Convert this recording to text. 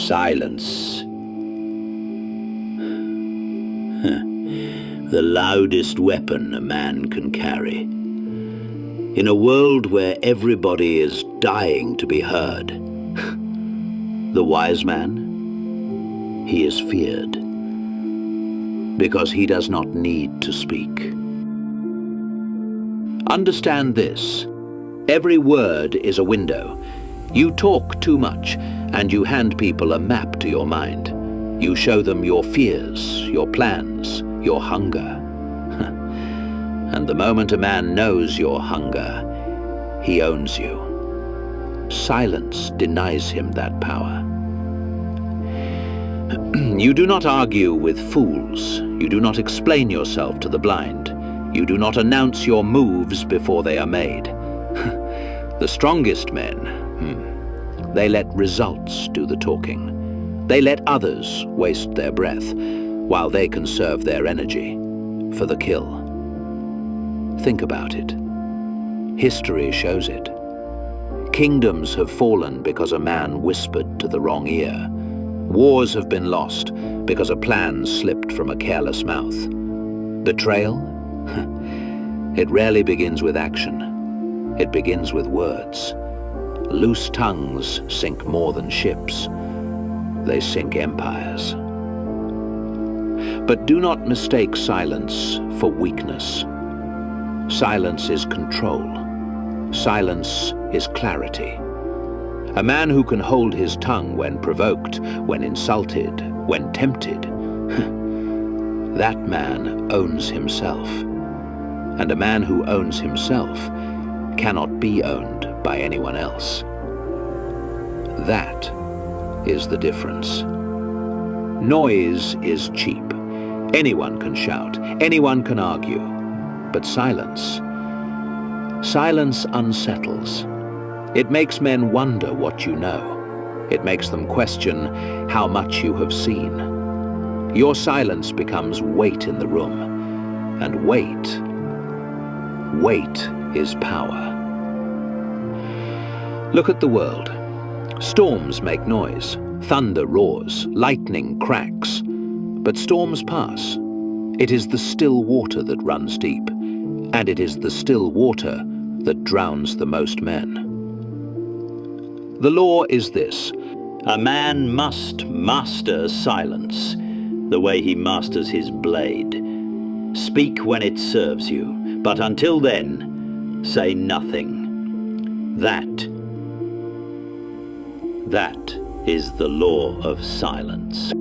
Silence. The loudest weapon a man can carry. In a world where everybody is dying to be heard, the wise man, he is feared, because he does not need to speak. Understand this: every word is a window. You talk too much, and you hand people a map to your mind. You show them your fears, your plans, your hunger. And the moment a man knows your hunger, he owns you. Silence denies him that power. You do not argue with fools. You do not explain yourself to the blind. You do not announce your moves before they are made. The strongest men, they let results do the talking. They let others waste their breath while they conserve their energy for the kill. Think about it. History shows it. Kingdoms have fallen because a man whispered to the wrong ear. Wars have been lost because a plan slipped from a careless mouth. Betrayal? It rarely begins with action. It begins with words. Loose tongues sink more than ships. They sink empires. But do not mistake silence for weakness. Silence is control. Silence is clarity. A man who can hold his tongue when provoked, when insulted, when tempted, that man owns himself. And a man who owns himself cannot be owned by anyone else. That is the difference. Noise is cheap. Anyone can shout, anyone can argue. But silence unsettles. It makes men wonder what you know. It makes them question how much you have seen. Your silence becomes weight in the room. And weight is power. Look at the world. Storms make noise. Thunder roars. Lightning cracks. But storms pass. It is the still water that runs deep. And it is the still water that drowns the most men. The law is this: a man must master silence, the way he masters his blade. Speak when it serves you, but until then, say nothing. That is the law of silence.